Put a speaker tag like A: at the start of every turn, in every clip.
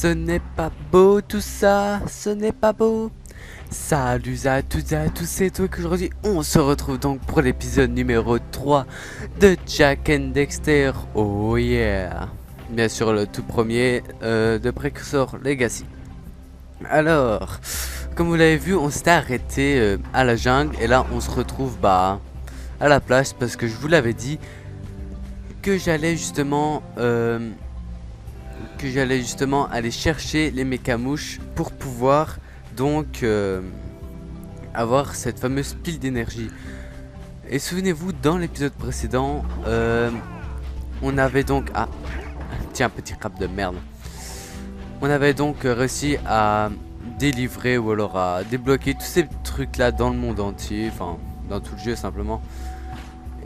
A: Ce n'est pas beau tout ça, ce n'est pas beau. Salut à toutes et à tous, c'est toi qu'aujourd'hui on se retrouve donc pour l'épisode numéro 3 de Jak and Daxter. Oh yeah. Bien sûr le tout premier de Precursor Legacy. Alors, comme vous l'avez vu, on s'était arrêté à la jungle et là on se retrouve à la plage parce que je vous l'avais dit que j'allais justement aller chercher les mécamouches pour pouvoir donc avoir cette fameuse pile d'énergie. Et souvenez-vous, dans l'épisode précédent, on avait donc tiens, petit crabe de merde. On avait donc réussi à délivrer ou alors à débloquer tous ces trucs là dans le monde entier, enfin dans tout le jeu simplement.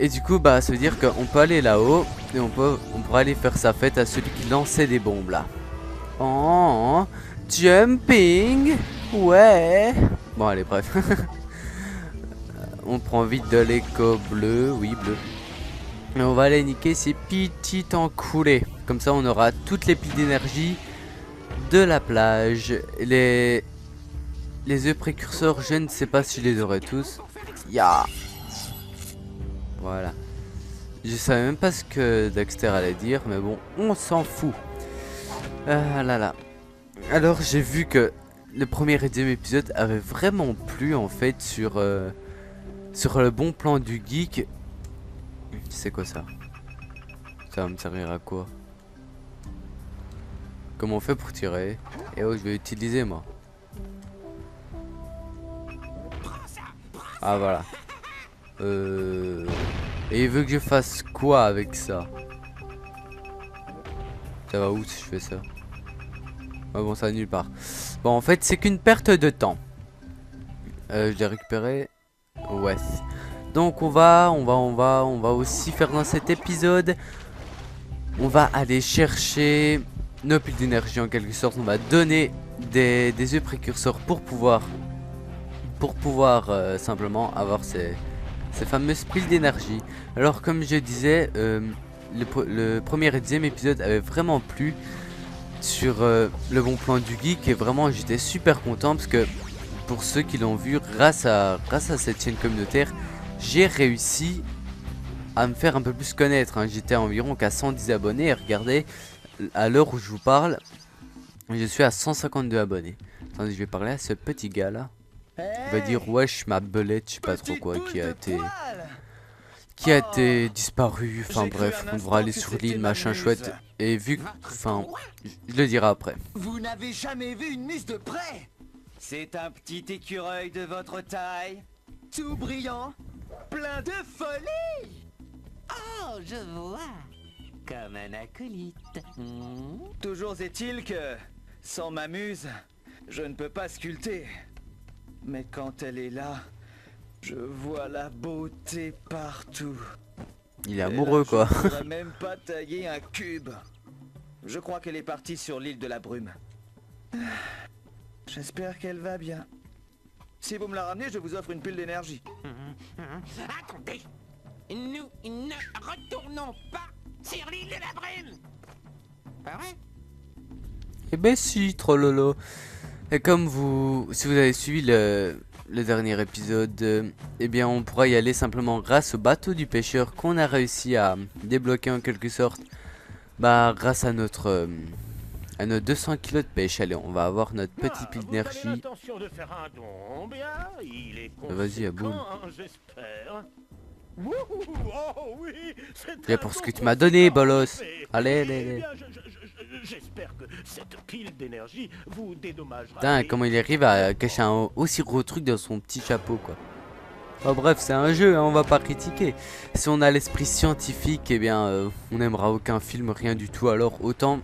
A: Et du coup ça veut dire qu'on peut aller là-haut et on pourra aller faire sa fête à celui qui lançait des bombes là. Oh, jumping, ouais. Bon allez bref. On prend vite de l'écho bleu, oui bleu. Et on va aller niquer ces petites encoulées. Comme ça on aura toutes les piles d'énergie de la plage. Les œufs précurseurs, je ne sais pas si je les aurai tous. Ya. Voilà. Je savais même pas ce que Daxter allait dire, mais bon, on s'en fout. Ah là là. Alors j'ai vu que le premier et deuxième épisode avait vraiment plu en fait sur le bon plan du geek. C'est quoi ça? Ça va me servir à quoi? Comment on fait pour tirer? Et oh, je vais utiliser moi. Ah voilà. Et il veut que je fasse quoi avec ça? Ça va où si je fais ça? Ah bon, ça va nulle part. Bon, en fait, c'est qu'une perte de temps. Je l'ai récupéré. Ouais. Donc on va aussi faire dans cet épisode. On va aller chercher nos piles d'énergie en quelque sorte. On va donner des œufs précurseurs pour pouvoir simplement avoir ces fameuses piles d'énergie. Alors comme je disais, le premier et deuxième épisode avait vraiment plu sur le bon plan du geek et vraiment j'étais super content parce que pour ceux qui l'ont vu, grâce à cette chaîne communautaire, j'ai réussi à me faire un peu plus connaître, hein. J'étais environ qu'à 110 abonnés et regardez, à l'heure où je vous parle, je suis à 152 abonnés. Attendez, je vais parler à ce petit gars là. Il va dire wesh ma belette, je sais pas trop quoi, qui a été disparu, enfin bref, on devra aller sur l'île, machin chouette. Et vu que, enfin, je le dirai après.
B: Vous n'avez jamais vu une muse de près? C'est un petit écureuil de votre taille, tout brillant, plein de folie.
C: Oh, je vois. Comme un acolyte.
B: Toujours est-il que, sans ma muse, je ne peux pas sculpter. Mais quand elle est là, je vois la beauté partout.
A: Il est amoureux quoi.
B: Je ne pourrais même pas tailler un cube. Je crois qu'elle est partie sur l'île de la brume. J'espère qu'elle va bien. Si vous me la ramenez, je vous offre une pile d'énergie.
C: Attendez. Nous ne retournons pas sur l'île de la brume. Pas vrai?
A: Eh ben si, trollolo. Et comme si vous avez suivi le dernier épisode, eh bien on pourra y aller simplement grâce au bateau du pêcheur qu'on a réussi à débloquer en quelque sorte. Grâce à notre 200 kg de pêche. Allez, on va avoir notre petit pile d'énergie. Vas-y, à boule. Et pour ce que tu m'as donné, bolos. Allez, allez.
D: J'espère que cette pile d'énergie vous dédommagera.
A: Putain, comment il arrive à cacher un aussi gros truc dans son petit chapeau, quoi. Oh, bref, c'est un jeu, hein, on va pas critiquer. Si on a l'esprit scientifique, eh bien, on n'aimera aucun film, rien du tout. Alors, autant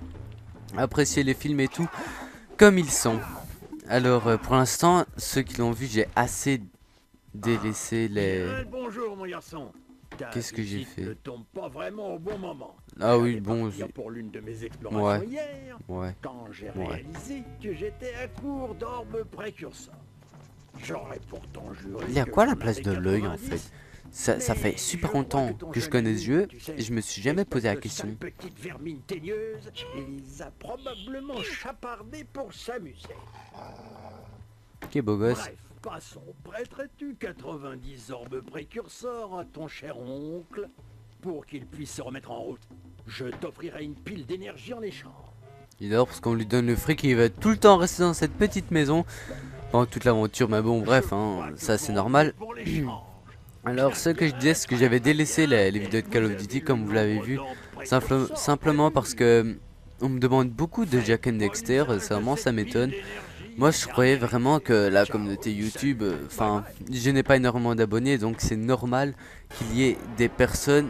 A: apprécier les films et tout comme ils sont. Alors, pour l'instant, ceux qui l'ont vu, j'ai assez délaissé les...
D: Bonjour, mon garçon.
A: Qu'est-ce que j'ai fait?
D: Ne tombe pas vraiment au bon moment.
A: Ah oui, bon...
D: Pour l'une de mes explorations hier,
A: Ouais.
D: quand j'ai réalisé que j'étais à court d'orbes précurseurs. J'aurais pourtant juré.
A: Il y a quoi à la place de l'œil en fait? ça fait super longtemps que je connais ce jeu et je me suis jamais posé la question.
D: Petite vermine teigneuse, il les a probablement chapardés pour s'amuser.
A: Ok, beau gosse.
D: Bref, passons. Prêterais-tu 90 orbes précurseurs à ton cher oncle pour qu'il puisse se remettre en route? Je t'offrirai une pile d'énergie en échange.
A: Il dort parce qu'on lui donne le fric et il va tout le temps rester dans cette petite maison pendant toute l'aventure. Mais bon, bref, hein, ça c'est normal. Alors, ce que je disais, c'est que j'avais délaissé les vidéos de Call of Duty, comme vous l'avez vu, simplement parce que on me demande beaucoup de Jak and Dexter, vraiment ça m'étonne. Moi, je croyais vraiment que la communauté YouTube, enfin, je n'ai pas énormément d'abonnés, donc c'est normal qu'il y ait des personnes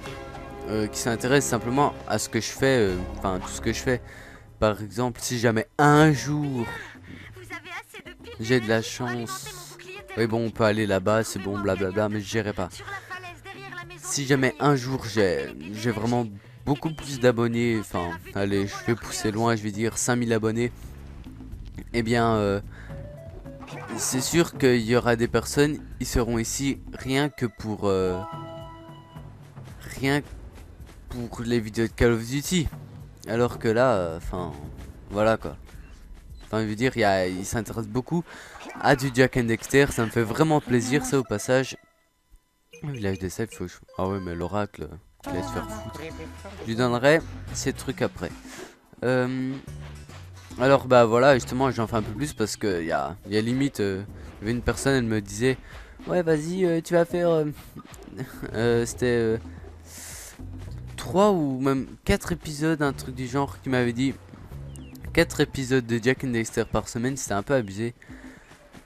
A: qui s'intéressent simplement à ce que je fais, enfin, tout ce que je fais. Par exemple, si jamais un jour j'ai de la chance, oui bon, on peut aller là-bas, c'est bon, blablabla, mais je n'irai pas. Si jamais un jour j'ai vraiment beaucoup plus d'abonnés, enfin, allez, je vais pousser loin, je vais dire 5000 abonnés, eh bien, c'est sûr qu'il y aura des personnes, ils seront ici rien que pour les vidéos de Call of Duty. Alors que là, enfin, voilà quoi. Enfin, je veux dire, il s'intéresse beaucoup à du Jak and Dexter. Ça me fait vraiment plaisir, ça, au passage. Village des Sables, faut... Ah ouais, mais l'oracle, je laisse faire foutre. Je lui donnerai ces trucs après. Alors, bah voilà, justement, j'en fais un peu plus parce que il y a limite, il y avait une personne, elle me disait, ouais, vas-y, tu vas faire... c'était... 3 ou même 4 épisodes, un truc du genre, qui m'avait dit 4 épisodes de Jak and Dexter par semaine, c'était un peu abusé.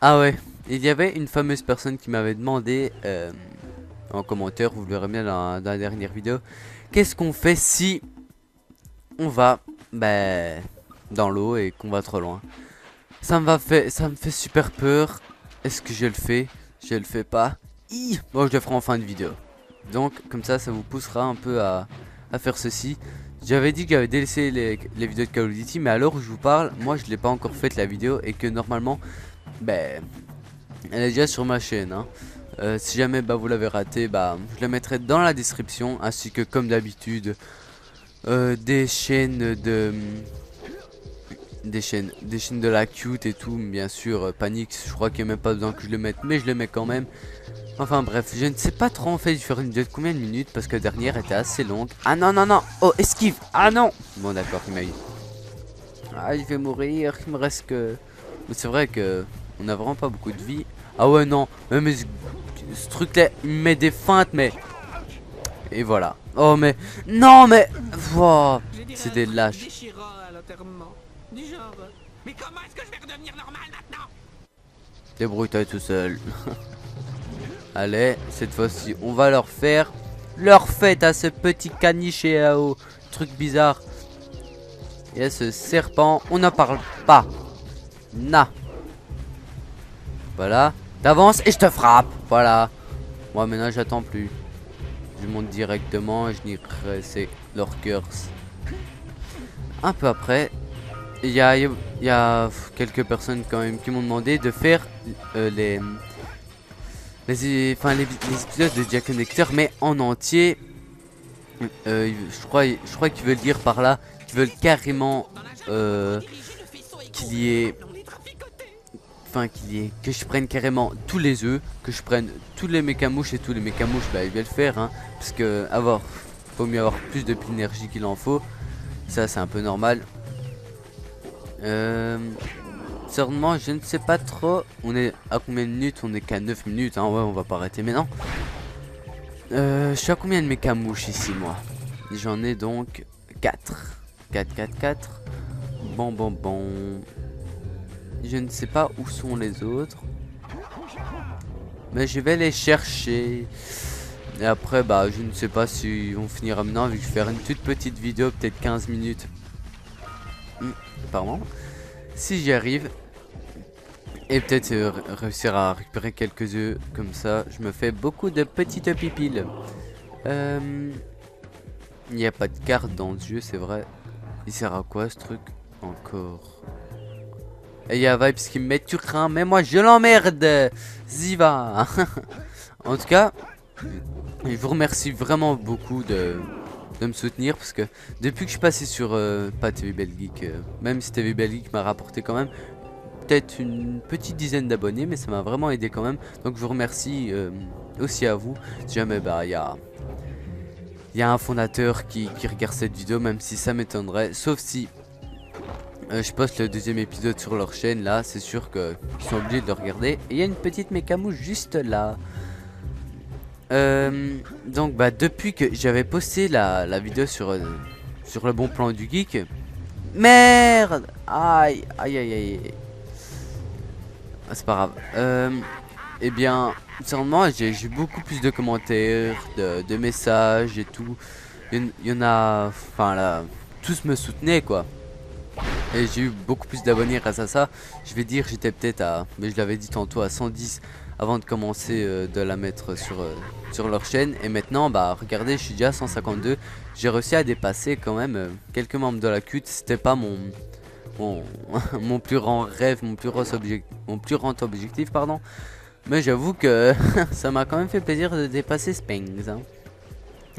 A: Ah ouais, il y avait une fameuse personne qui m'avait demandé en commentaire, vous le verrez bien dans la dernière vidéo, qu'est-ce qu'on fait si on va dans l'eau et qu'on va trop loin. Ça me fait super peur. Est-ce que je le fais? Je le fais pas. Bon, je le ferai en fin de vidéo. Donc comme ça vous poussera un peu à faire ceci. J'avais dit que j'avais délaissé les vidéos de Call of Duty, mais à l'heure où je vous parle, moi je l'ai pas encore faite la vidéo, et que normalement elle est déjà sur ma chaîne, hein. Si jamais vous l'avez raté, je la mettrai dans la description, ainsi que comme d'habitude des chaînes de la cute et tout, bien sûr. Panix, je crois qu'il n'y a même pas besoin que je le mette, mais je le mets quand même. Enfin bref, je ne sais pas trop en fait, je vais faire une vidéo de combien de minutes, parce que la dernière était assez longue. Ah non non non, oh esquive, ah non. Bon d'accord, il m'a eu. Ah, je vais mourir, il me reste que... Mais c'est vrai que on a vraiment pas beaucoup de vie. Ah ouais non, mais ce truc là, il met des feintes, mais... Et voilà. Oh mais... Non mais... Wow, c'est des lâches.
C: Mais comment est-ce que je vais redevenir normal maintenant?
A: Débrouille-toi tout seul. Allez, cette fois-ci, on va leur faire leur fête à ce petit caniche et au truc bizarre. Et à ce serpent, on n'en parle pas. Na. Voilà. T'avances et je te frappe. Voilà. Moi maintenant, j'attends plus. Je monte directement et je nierai c'est leur curse. Un peu après, il y a quelques personnes quand même qui m'ont demandé de faire les épisodes de Jak and Dexter, mais en entier. Je crois qu'ils veulent dire par là, qu'ils veulent carrément qu'il y ait, que je prenne carrément tous les œufs, que je prenne tous les mécamouches, et tous les mécamouches, ils veulent faire, hein, parce que faut mieux avoir plus de d'énergie qu'il en faut. Ça c'est un peu normal. Seulement, je ne sais pas trop. On est à combien de minutes? On est qu'à 9 minutes, hein. Ouais, on va pas arrêter maintenant. Je suis à combien de mécamouches ici, moi? J'en ai donc 4. 4. Bon. Je ne sais pas où sont les autres, mais je vais les chercher. Et après, je ne sais pas si on finira maintenant, vu que je vais faire une toute petite vidéo, peut-être 15 minutes. Pardon. Si j'y arrive. Et peut-être réussir à récupérer quelques œufs. Comme ça, je me fais beaucoup de petites pipiles. Il n'y a pas de carte dans le jeu, c'est vrai. Il sert à quoi ce truc? Encore. Et il y a Vibes qui me met tu crains, mais moi je l'emmerde. Ziva. En tout cas, Et je vous remercie vraiment beaucoup de me soutenir parce que depuis que je suis passé sur pas TV Belgeek, même si TV Belgeek m'a rapporté quand même peut-être une petite dizaine d'abonnés, mais ça m'a vraiment aidé quand même. Donc je vous remercie aussi à vous. Si jamais bah il y a un fondateur qui regarde cette vidéo, même si ça m'étonnerait, sauf si je poste le deuxième épisode sur leur chaîne, là c'est sûr qu'ils sont obligés de le regarder. Et il y a une petite mécamouche juste là. Donc bah depuis que j'avais posté la vidéo sur le bon plan du geek. Merde. Aïe aïe aïe aïe. Ah, c'est pas grave. Eh bien, sérieusement, j'ai beaucoup plus de commentaires, de messages et tout. Il y en a, enfin là, tous me soutenaient quoi. Et j'ai eu beaucoup plus d'abonnés grâce à ça. Je vais dire, j'étais peut-être à, mais je l'avais dit tantôt, à 110 avant de commencer de la mettre sur leur chaîne. Et maintenant, bah regardez, je suis déjà à 152. J'ai réussi à dépasser quand même quelques membres de la CUT. C'était pas mon plus grand rêve, mon plus grand objectif, pardon. Mais j'avoue que ça m'a quand même fait plaisir de dépasser Spangs. Hein.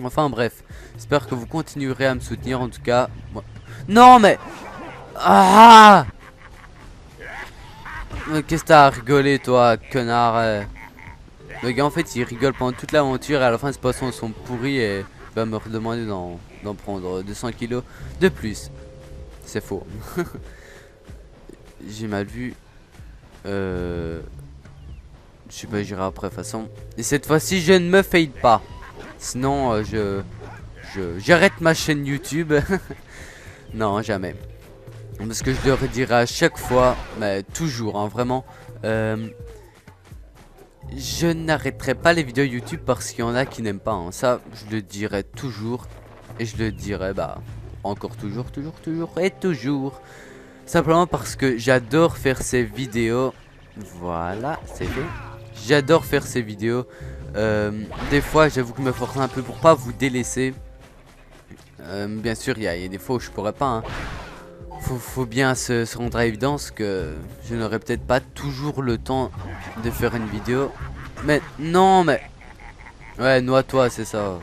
A: Enfin bref, j'espère que vous continuerez à me soutenir en tout cas. Moi... Non mais... Ah! Qu'est-ce que t'as à rigoler toi, connard? Le gars en fait il rigole pendant toute l'aventure et à la fin ses poissons sont pourris et va me redemander d'en prendre 200 kilos de plus. C'est faux. J'ai mal vu. Je sais pas, j'irai après de toute façon. Et cette fois-ci, je ne me fade pas. Sinon, j'arrête ma chaîne YouTube. Non, jamais. Parce que je le redirai à chaque fois, mais toujours, hein, vraiment. Je n'arrêterai pas les vidéos YouTube parce qu'il y en a qui n'aiment pas. Hein. Ça, je le dirai toujours. Et je le dirai, bah, encore toujours et toujours. Simplement parce que j'adore faire ces vidéos. Voilà, c'est fait. J'adore faire ces vidéos. Des fois, j'avoue que je me force un peu pour pas vous délaisser. Bien sûr, il y a des fois où je pourrais pas. Hein. Faut bien se rendre à l'évidence que je n'aurai peut-être pas toujours le temps de faire une vidéo. Mais non, mais... Ouais, noie-toi, c'est ça.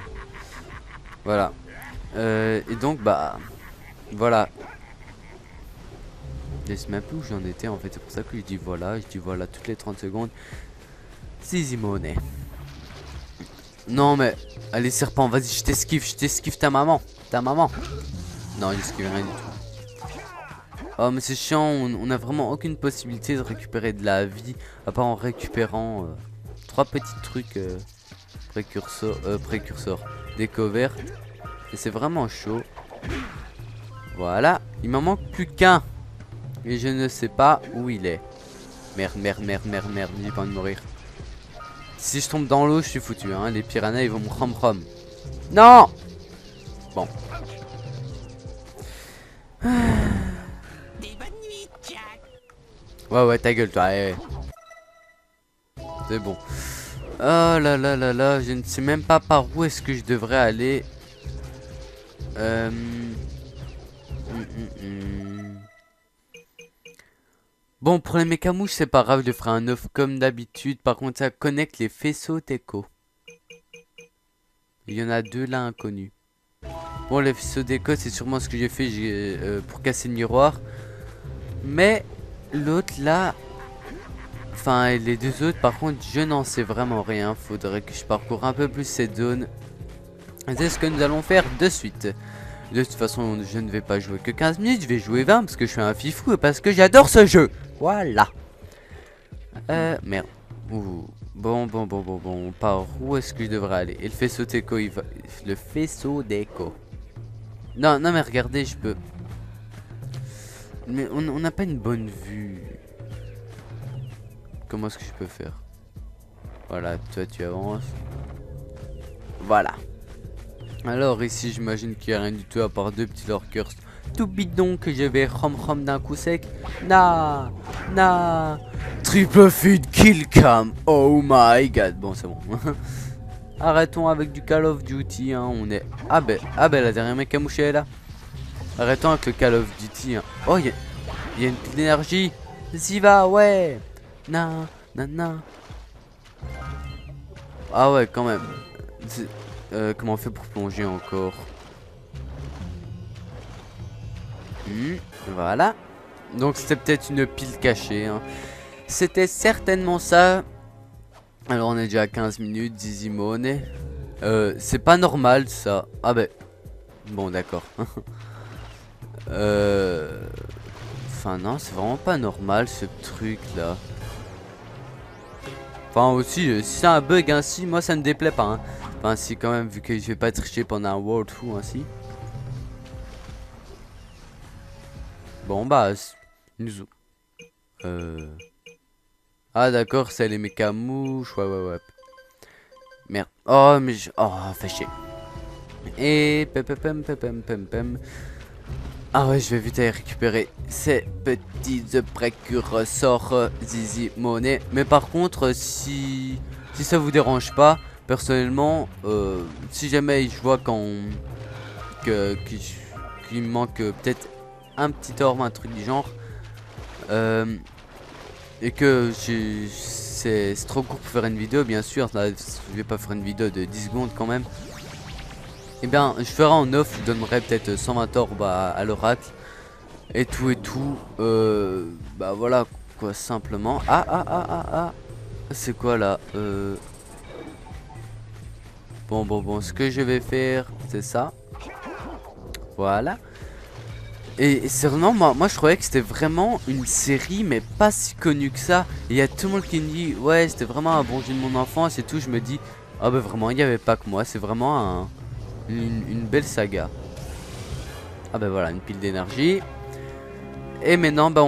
A: Voilà. Et donc, bah... Voilà. Je sais même plus où j'en étais en fait, c'est pour ça que je dis voilà toutes les 30 secondes. Zizi monnaie. Non mais, allez serpent, vas-y, je t'esquive ta maman. Non, j'esquive rien du tout. Oh mais c'est chiant, on a vraiment aucune possibilité de récupérer de la vie, à part en récupérant 3 petits trucs précurseurs, déco verte. Et c'est vraiment chaud. Voilà, il m'en manque plus qu'un. Et je ne sais pas où il est. Merde, j'ai pas envie de mourir. Si je tombe dans l'eau, je suis foutu, hein. Les piranhas, ils vont me ram. Non. Bon.
C: Des bonnes nuits, Jack.
A: Ouais, ta gueule, toi. Ouais. C'est bon. Oh là là là là, je ne sais même pas par où est-ce que je devrais aller. Bon, pour les mécamouches, c'est pas grave, je ferai un off comme d'habitude. Par contre, ça connecte les faisceaux d'écho. Il y en a 2 là inconnus. Bon, les faisceaux d'écho, c'est sûrement ce que j'ai fait pour casser le miroir. Mais l'autre là... Enfin, les 2 autres, par contre, je n'en sais vraiment rien. Faudrait que je parcours un peu plus cette zone. C'est ce que nous allons faire de suite. De toute façon, je ne vais pas jouer que 15 minutes, je vais jouer 20 parce que je suis un fifou et parce que j'adore ce jeu. Voilà. Merde. Ouh. Bon. Par où est-ce que je devrais aller? Et le faisceau d'écho, il va... Le faisceau d'écho. Non, mais regardez, je peux... Mais on n'a pas une bonne vue. Comment est-ce que je peux faire? Voilà, toi tu avances. Voilà. Alors ici j'imagine qu'il n'y a rien du tout à part 2 petits lurkers tout bidon que je vais rom d'un coup sec. Nah. Triple feed kill cam. Oh my god. Bon c'est bon. Arrêtons avec du Call of Duty hein. On est... Ah ben la dernière mec à moucher est là. Arrêtons avec le Call of Duty hein. Oh il y a une pile d'énergie. S'y va ouais. Na. Ah ouais quand même. Comment on fait pour plonger encore? Voilà. Donc c'était peut-être une pile cachée. Hein. C'était certainement ça. Alors on est déjà à 15 minutes, Zizi Money. C'est pas normal ça. Ah ben. Bon d'accord. Enfin non, c'est vraiment pas normal ce truc là. Enfin aussi, si c'est un bug ainsi, moi ça me déplaît pas. Hein. Enfin si quand même, vu que je vais pas tricher pendant un World fou ainsi. Bon bah, nous... Ah d'accord, c'est les mécamouches, ouais. Merde. Oh mais je... Oh, fait chier. Et... Pem. Ah ouais, je vais vite aller récupérer ces petites précurseurs Zizi Money. Mais par contre, si ça vous dérange pas, personnellement, si jamais je vois qu'il me manque peut-être un petit orbe, un truc du genre, et que c'est trop court pour faire une vidéo, bien sûr, là, je vais pas faire une vidéo de 10 secondes quand même. Et bien, je ferai en off, je donnerai peut-être 120 orbes à l'oracle. Et tout. Bah voilà, quoi, simplement. Ah. C'est quoi là? Bon, ce que je vais faire, c'est ça. Voilà. Et sérieusement, moi je croyais que c'était vraiment une série, mais pas si connue que ça. Et il y a tout le monde qui me dit, ouais, c'était vraiment un bon jeu de mon enfance et tout. Je me dis, ah bah vraiment, il n'y avait pas que moi. C'est vraiment une belle saga. Ah bah voilà, une pile d'énergie. Et maintenant, bah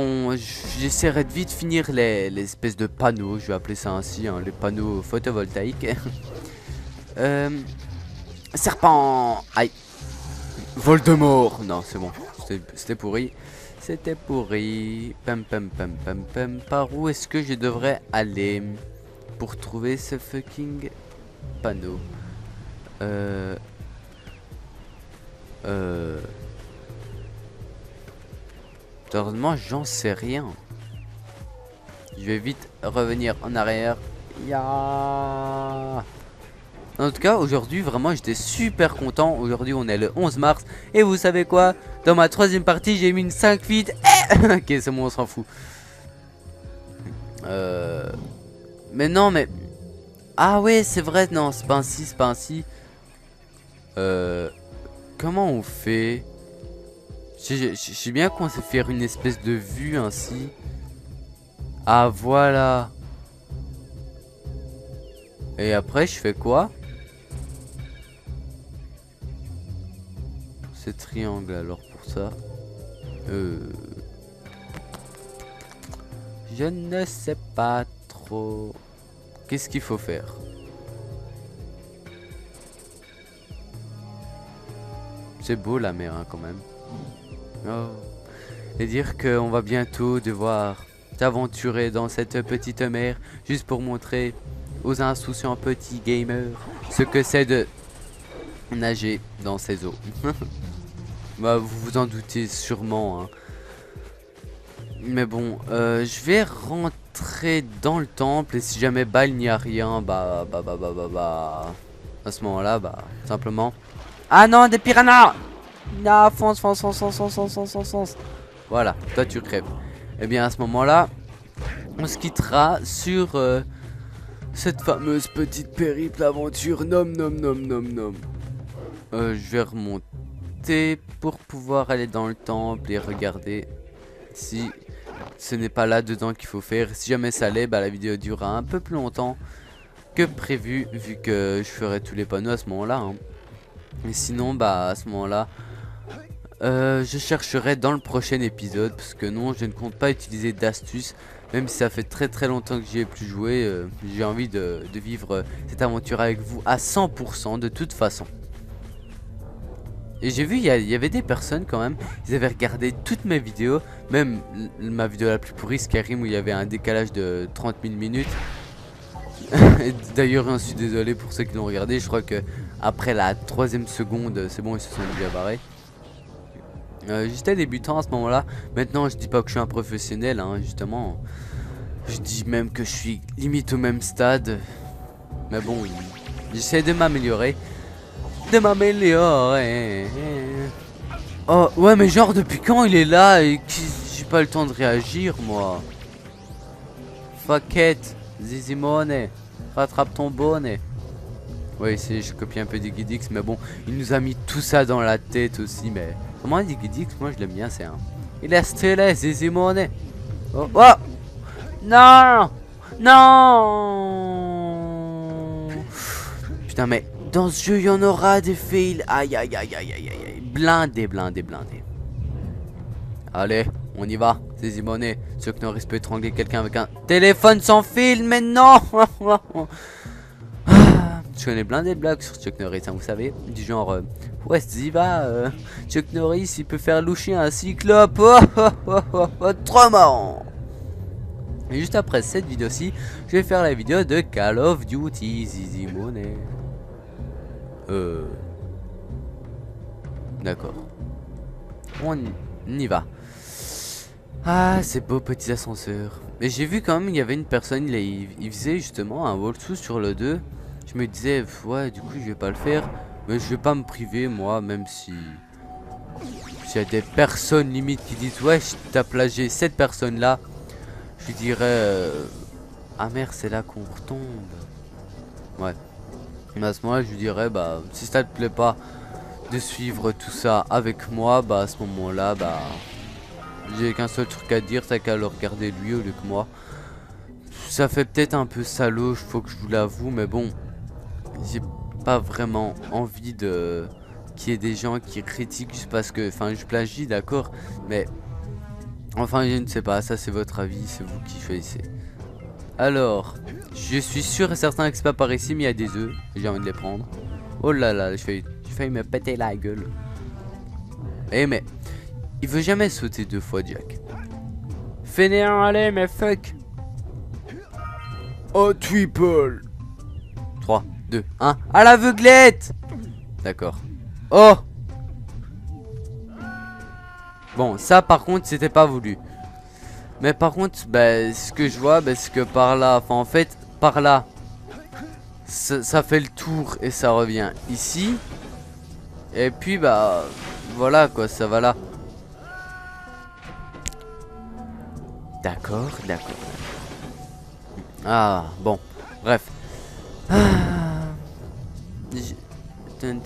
A: j'essaierai de vite finir les espèces de panneaux. Je vais appeler ça ainsi, hein, les panneaux photovoltaïques. Serpent. Aïe. Voldemort. Non, c'est bon. C'était pourri. C'était pourri. Pam. Par où est-ce que je devrais aller pour trouver ce fucking panneau? Heureusement, j'en sais rien. Je vais vite revenir en arrière. En tout cas, aujourd'hui, vraiment, j'étais super content. Aujourd'hui, on est le 11 mars. Et vous savez quoi? Dans ma troisième partie, j'ai mis une 5 feet. Ok, c'est bon, on s'en fout. Mais non, mais... Ah ouais, c'est vrai. Non, c'est pas ainsi. Comment on fait? Je sais bien qu'on sait faire une espèce de vue ainsi. Ah voilà. Et après je fais quoi? C'est triangle alors pour ça. Je ne sais pas trop. Qu'est-ce qu'il faut faire? C'est beau la mer hein, quand même. Oh. Et dire qu'on va bientôt devoir s'aventurer dans cette petite mer juste pour montrer aux insouciants petits gamers ce que c'est de nager dans ces eaux. Bah vous vous en doutez sûrement hein. Mais bon je vais rentrer dans le temple et si jamais il n'y a rien bah à ce moment là bah simplement. Ah non, des piranhas! Non, fonce. Voilà, toi tu crèves. Et bien à ce moment-là, on se quittera sur cette fameuse petite périple aventure. Nom. Je vais remonter pour pouvoir aller dans le temple et regarder si ce n'est pas là dedans qu'il faut faire. Si jamais ça l'est, bah la vidéo durera un peu plus longtemps que prévu, vu que je ferai tous les panneaux à ce moment-là. Hein. Et sinon, bah à ce moment-là, je chercherai dans le prochain épisode. Parce que non, je ne compte pas utiliser d'astuces. Même si ça fait très longtemps que j'y ai plus joué. J'ai envie de vivre cette aventure avec vous à 100% de toute façon. Et j'ai vu, il y avait des personnes quand même. Ils avaient regardé toutes mes vidéos. Même ma vidéo la plus pourrie, Skyrim, où il y avait un décalage de 30 000 minutes. D'ailleurs, je suis désolé pour ceux qui l'ont regardé. Je crois que après la 3e seconde, c'est bon, ils se sont déjà barrés. J'étais débutant à ce moment-là. Maintenant, je dis pas que je suis un professionnel, hein, justement. Je dis même que je suis limite au même stade. Mais bon, J'essaie de m'améliorer. De m'améliorer. Oh, ouais, mais genre, depuis quand il est là et j'ai pas le temps de réagir, moi. Fuck it. Zizimone. Rattrape ton bonnet. Oui, je copie un peu Digidix, mais bon, il nous a mis tout ça dans la tête aussi, mais... Comment Digidix, moi je l'aime bien, c'est un... Il est stylé, Zizimone. Oh, oh. Non. Non. Putain, mais dans ce jeu, il y en aura des fails. Aïe, aïe, aïe, aïe, aïe, aïe. Blindé, blindé, blindé. Allez, on y va. Zizimone. Chuck Norris peut étrangler quelqu'un avec un téléphone sans fil, mais non. Je connais blindé de blagues sur Chuck Norris, hein, vous savez. Du genre, ouais, Ziva, Chuck Norris, il peut faire loucher un cyclope. Trop marrant. Et juste après cette vidéo-ci, je vais faire la vidéo de Call of Duty Zizimone. D'accord. On y va. Ah, ces beaux petits ascenseurs. Mais j'ai vu quand même, il y avait une personne, il faisait justement un walkthrough sur le 2. Je me disais, ouais, du coup, je vais pas le faire. Mais je vais pas me priver, moi, même si... S'il y a des personnes limite qui disent, ouais, t'as plagié cette personne-là. Je dirais, ah merde, c'est là qu'on retombe. Ouais. Mais à ce moment-là, je lui dirais, bah, si ça te plaît pas de suivre tout ça avec moi, bah, à ce moment-là, bah... J'ai qu'un seul truc à dire, t'as qu'à le regarder lui au lieu que moi. Ça fait peut-être un peu salaud, faut que je vous l'avoue, mais bon... J'ai pas vraiment envie de qu'il y ait des gens qui critiquent juste parce que, enfin, je plagie, d'accord, mais enfin, je ne sais pas, ça c'est votre avis, c'est vous qui choisissez. Alors, je suis sûr et certain que c'est pas par ici, mais il y a des œufs, j'ai envie de les prendre. Oh là là, j'ai failli me péter la gueule. Eh mais, il veut jamais sauter 2 fois, Jack. Fainéant, allez, mais fuck. Oh, triple. 3, 2, 1, à l'aveuglette. D'accord. Oh. Bon, ça par contre, c'était pas voulu. Mais par contre, bah, ce que je vois, bah, c'est que par là, enfin en fait, par là, ça fait le tour et ça revient ici. Et puis, bah, voilà quoi, ça va là. D'accord, d'accord. Ah, bon, bref. Je ne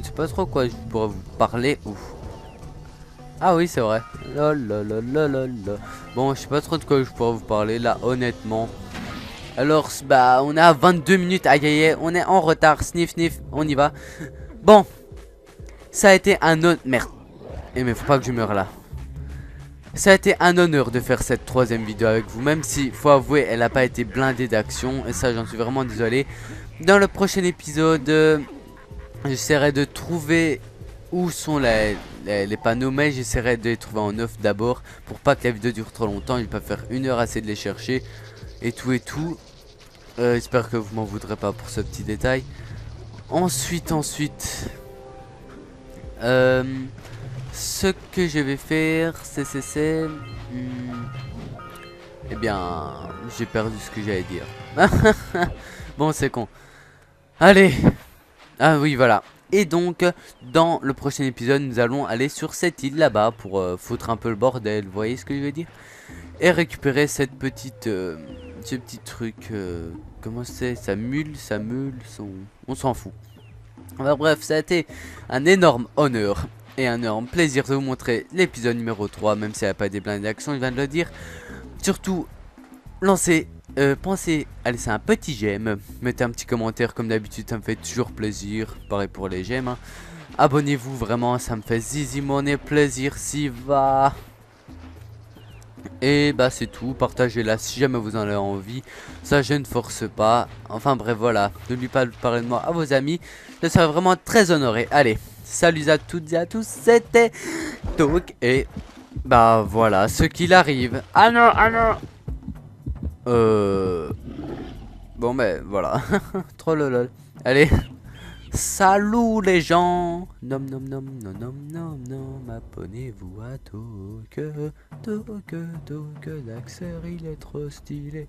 A: sais pas trop quoi je pourrais vous parler. Ouf. Ah oui, c'est vrai. Bon, je sais pas trop de quoi je pourrais vous parler là, honnêtement. Alors, bah, on est à 22 minutes. Aïe aïe aïe, on est en retard. Sniff, sniff, on y va. Bon, ça a été un honneur. Merde. Eh, mais faut pas que je meure là. Ça a été un honneur de faire cette 3ème vidéo avec vous. Même si, faut avouer, elle n'a pas été blindée d'action. Et ça, j'en suis vraiment désolé. Dans le prochain épisode, j'essaierai de trouver où sont les panneaux, mais j'essaierai de les trouver en off d'abord pour pas que la vidéo dure trop longtemps. Je vais pas faire 1 heure à essayer de les chercher et tout. J'espère que vous m'en voudrez pas pour ce petit détail. Ensuite, ce que je vais faire, c'est eh bien, j'ai perdu ce que j'allais dire. Bon, c'est con. Allez. Ah oui, voilà. Et donc, dans le prochain épisode, nous allons aller sur cette île là-bas pour foutre un peu le bordel. Vous voyez ce que je veux dire? Et récupérer cette petite... ce petit truc... comment c'est? Sa mule, son... On s'en fout. Enfin, bref, ça a été un énorme honneur et un énorme plaisir de vous montrer l'épisode numéro 3. Même s'il n'y a pas des blindes d'action, je viens de le dire. Surtout, pensez à laisser un petit j'aime, mettez un petit commentaire comme d'habitude, ça me fait toujours plaisir, pareil pour les j'aime, hein. Abonnez-vous vraiment, ça me fait zizimoner plaisir s'y va. Et bah c'est tout, partagez-la si jamais vous en avez envie, ça je ne force pas. Enfin bref voilà, n'oubliez pas de parler de moi à vos amis, je serai vraiment très honoré. Allez, salut à toutes et à tous, c'était Talk et bah voilà ce qu'il arrive. Ah non, ah non. Bon ben voilà. Trop lol. Allez. Salut les gens. Nom nom nom nom nom nom nom. Abonnez-vous à Talk. Talk, Talk, Daxer il est trop stylé.